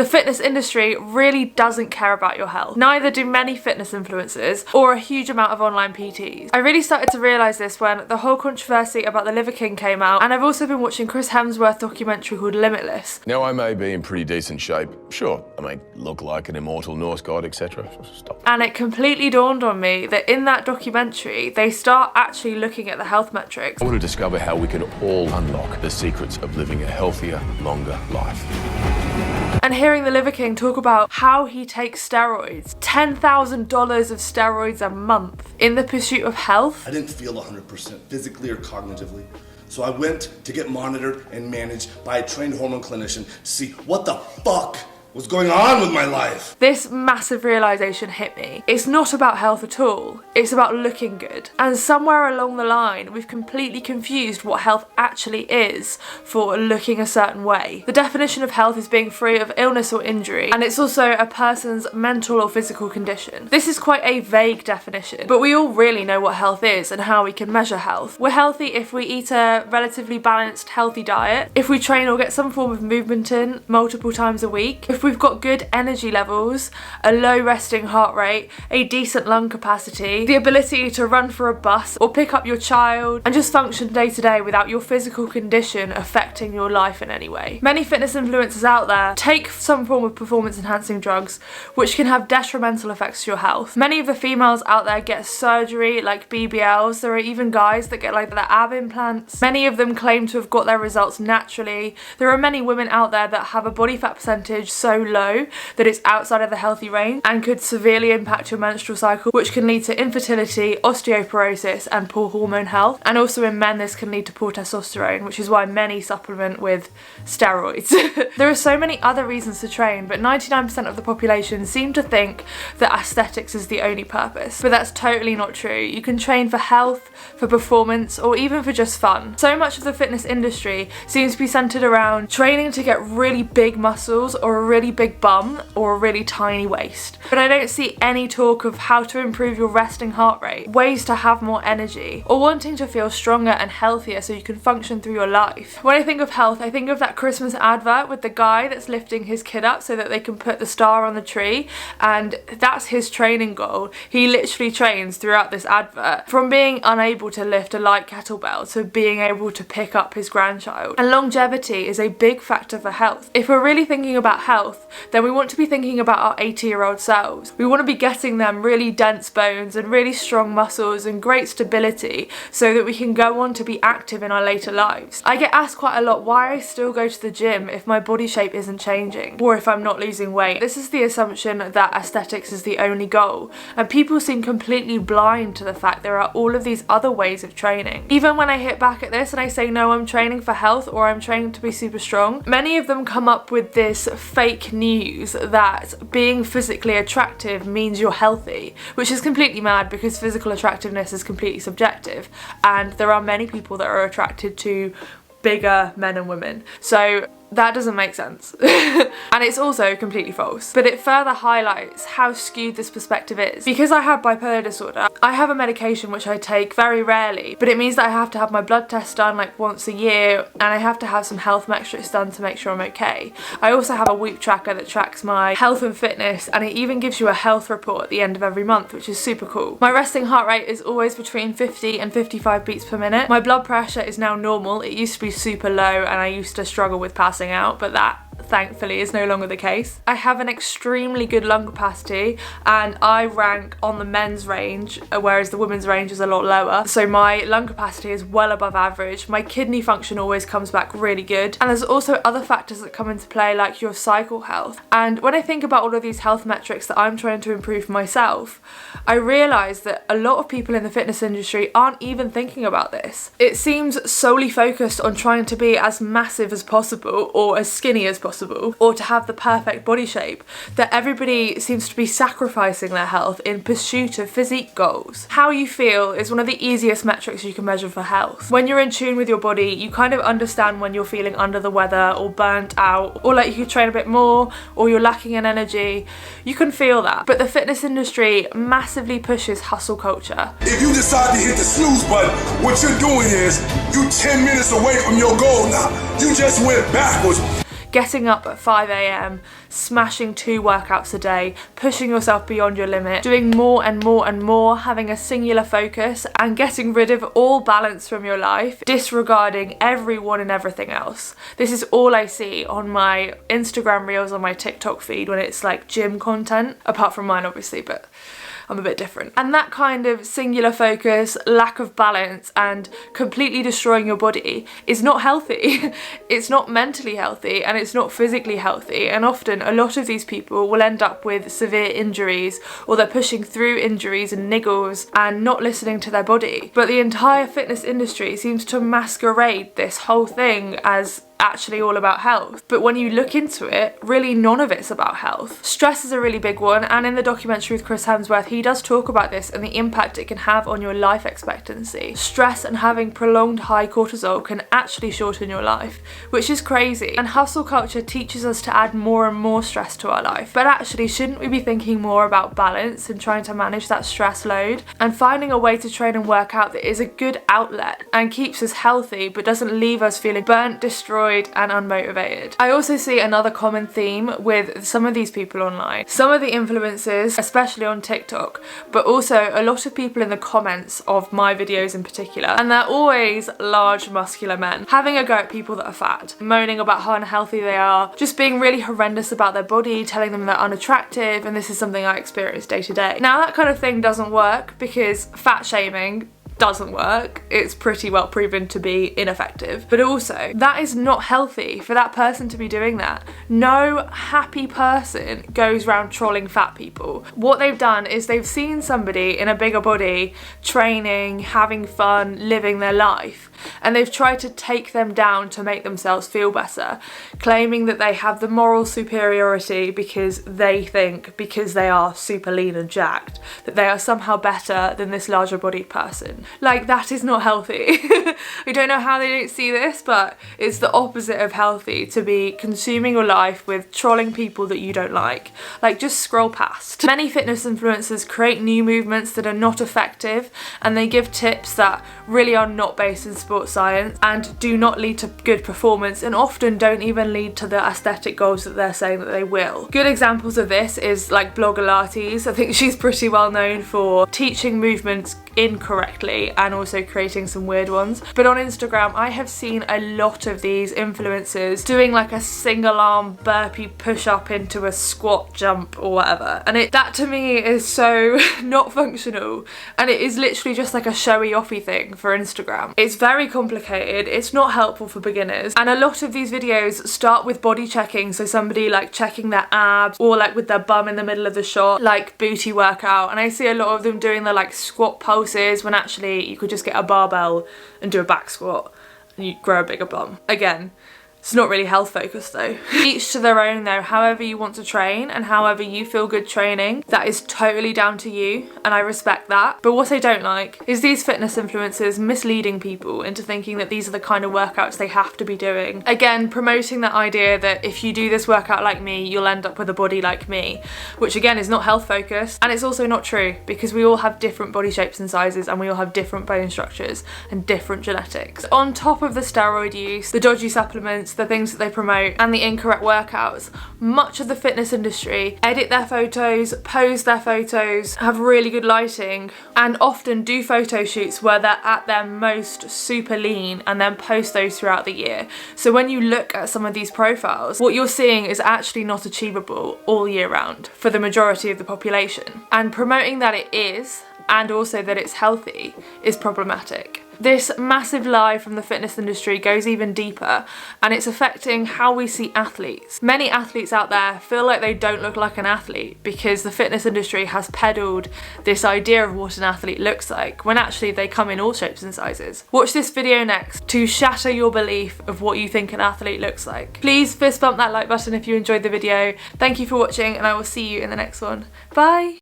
The fitness industry really doesn't care about your health. Neither do many fitness influencers or a huge amount of online PTs. I really started to realise this when the whole controversy about the Liver King came out, and I've also been watching Chris Hemsworth's documentary called Limitless. Now, I may be in pretty decent shape. Sure, I may look like an immortal Norse god, etc. Stop. And it completely dawned on me that in that documentary, they start actually looking at the health metrics. I want to discover how we can all unlock the secrets of living a healthier, longer life. And hearing the Liver King talk about how he takes steroids, $10,000 of steroids a month in the pursuit of health. I didn't feel 100% physically or cognitively. So I went to get monitored and managed by a trained hormone clinician to see what the fuck was going on with my life. This massive realization hit me. It's not about health at all. It's about looking good. And somewhere along the line, we've completely confused what health actually is for looking a certain way. The definition of health is being free of illness or injury, and it's also a person's mental or physical condition. This is quite a vague definition, but we all really know what health is and how we can measure health. We're healthy if we eat a relatively balanced, healthy diet, if we train or get some form of movement in multiple times a week, if we've got good energy levels, a low resting heart rate, a decent lung capacity, the ability to run for a bus or pick up your child, and just function day to day without your physical condition affecting your life in any way. Many fitness influencers out there take some form of performance enhancing drugs which can have detrimental effects to your health. Many of the females out there get surgery like BBLs. There are even guys that get like their ab implants. Many of them claim to have got their results naturally. There are many women out there that have a body fat percentage so low that it's outside of the healthy range and could severely impact your menstrual cycle, which can lead to infertility, osteoporosis and poor hormone health. And also in men this can lead to poor testosterone, which is why many supplement with steroids. There are so many other reasons to train, but 99% of the population seem to think that aesthetics is the only purpose. But that's totally not true. You can train for health, for performance, or even for just fun. So much of the fitness industry seems to be centered around training to get really big muscles or a really big bum or a really tiny waist. But I don't see any talk of how to improve your resting heart rate, ways to have more energy, or wanting to feel stronger and healthier so you can function through your life. When I think of health, I think of that Christmas advert with the guy that's lifting his kid up so that they can put the star on the tree, and that's his training goal. He literally trains throughout this advert, from being unable to lift a light kettlebell to being able to pick up his grandchild. And longevity is a big factor for health. If we're really thinking about health, then we want to be thinking about our 80-year-old selves. We want to be getting them really dense bones and really strong muscles and great stability so that we can go on to be active in our later lives. I get asked quite a lot why I still go to the gym if my body shape isn't changing or if I'm not losing weight. This is the assumption that aesthetics is the only goal, and people seem completely blind to the fact there are all of these other ways of training. Even when I hit back at this and I say no, I'm training for health or I'm training to be super strong, many of them come up with this fake news that being physically attractive means you're healthy, which is completely mad because physical attractiveness is completely subjective, and there are many people that are attracted to bigger men and women. So that doesn't make sense. And it's also completely false. But it further highlights how skewed this perspective is. Because I have bipolar disorder, I have a medication which I take very rarely, but it means that I have to have my blood test done like once a year, and I have to have some health metrics done to make sure I'm okay. I also have a Whoop tracker that tracks my health and fitness, and it even gives you a health report at the end of every month, which is super cool. My resting heart rate is always between 50 and 55 beats per minute. My blood pressure is now normal. It used to be super low and I used to struggle with passing out, but that thankfully is no longer the case. I have an extremely good lung capacity and I rank on the men's range, whereas the women's range is a lot lower. So my lung capacity is well above average. My kidney function always comes back really good. And there's also other factors that come into play like your cycle health. And when I think about all of these health metrics that I'm trying to improve for myself, I realise that a lot of people in the fitness industry aren't even thinking about this. It seems solely focused on trying to be as massive as possible or as skinny as possible, or to have the perfect body shape, that everybody seems to be sacrificing their health in pursuit of physique goals. How you feel is one of the easiest metrics you can measure for health. When you're in tune with your body, you kind of understand when you're feeling under the weather or burnt out, or like you could train a bit more, or you're lacking in energy. You can feel that. But the fitness industry massively pushes hustle culture. If you decide to hit the snooze button, what you're doing is you 10 minutes away from your goal now. You just went backwards. getting up at 5 a.m, smashing 2 workouts a day, pushing yourself beyond your limit, doing more and more and more, having a singular focus and getting rid of all balance from your life, disregarding everyone and everything else. This is all I see on my Instagram reels, on my TikTok feed when it's like gym content, apart from mine obviously, but I'm a bit different. And that kind of singular focus, lack of balance and completely destroying your body is not healthy. It's not mentally healthy and it's not physically healthy, and often a lot of these people will end up with severe injuries, or they're pushing through injuries and niggles and not listening to their body. But the entire fitness industry seems to masquerade this whole thing as actually all about health. But when you look into it, really none of it's about health. Stress is a really big one, and in the documentary with Chris Hemsworth, he does talk about this and the impact it can have on your life expectancy. Stress and having prolonged high cortisol can actually shorten your life, which is crazy. And hustle culture teaches us to add more and more stress to our life. But actually, shouldn't we be thinking more about balance and trying to manage that stress load and finding a way to train and work out that is a good outlet and keeps us healthy but doesn't leave us feeling burnt, destroyed and unmotivated? I also see another common theme with some of these people online. Some of the influencers, especially on TikTok, but also a lot of people in the comments of my videos in particular, and they're always large muscular men, having a go at people that are fat, moaning about how unhealthy they are, just being really horrendous about their body, telling them they're unattractive, and this is something I experience day to day. Now that kind of thing doesn't work because fat shaming doesn't work. It's pretty well proven to be ineffective. But also, that is not healthy for that person to be doing that. No happy person goes around trolling fat people. What they've done is they've seen somebody in a bigger body, training, having fun, living their life, and they've tried to take them down to make themselves feel better, claiming that they have the moral superiority because they think, because they are super lean and jacked, that they are somehow better than this larger bodied person. Like, that is not healthy. I don't know how they don't see this, but it's the opposite of healthy to be consuming your life with trolling people that you don't like. Like, just scroll past. Many fitness influencers create new movements that are not effective, and they give tips that really are not based in sports science and do not lead to good performance, and often don't even lead to the aesthetic goals that they're saying that they will. Good examples of this is like blogger Lattes. I think she's pretty well known for teaching movements incorrectly and also creating some weird ones. But on Instagram, I have seen a lot of these influencers doing like a single arm burpee push up into a squat jump or whatever, and that to me is so not functional, and it is literally just like a showy offy thing for Instagram. It's very complicated, it's not helpful for beginners, and a lot of these videos start with body checking, so somebody like checking their abs or like with their bum in the middle of the shot, like booty workout, and I see a lot of them doing the like squat pulses when actually you could just get a barbell and do a back squat and you grow a bigger bum. Again, it's not really health focused though. Each to their own though, however you want to train and however you feel good training, that is totally down to you, and I respect that. But what I don't like is these fitness influencers misleading people into thinking that these are the kind of workouts they have to be doing. Again, promoting that idea that if you do this workout like me, you'll end up with a body like me, which again is not health focused, and it's also not true because we all have different body shapes and sizes, and we all have different bone structures and different genetics. On top of the steroid use, the dodgy supplements, the things that they promote, and the incorrect workouts, much of the fitness industry edit their photos, pose their photos, have really good lighting, and often do photo shoots where they're at their most super lean and then post those throughout the year. So when you look at some of these profiles, what you're seeing is actually not achievable all year round for the majority of the population. And promoting that it is, and also that it's healthy, is problematic. This massive lie from the fitness industry goes even deeper, and it's affecting how we see athletes. Many athletes out there feel like they don't look like an athlete because the fitness industry has peddled this idea of what an athlete looks like, when actually they come in all shapes and sizes. Watch this video next to shatter your belief of what you think an athlete looks like. Please fist bump that like button if you enjoyed the video. Thank you for watching, and I will see you in the next one. Bye!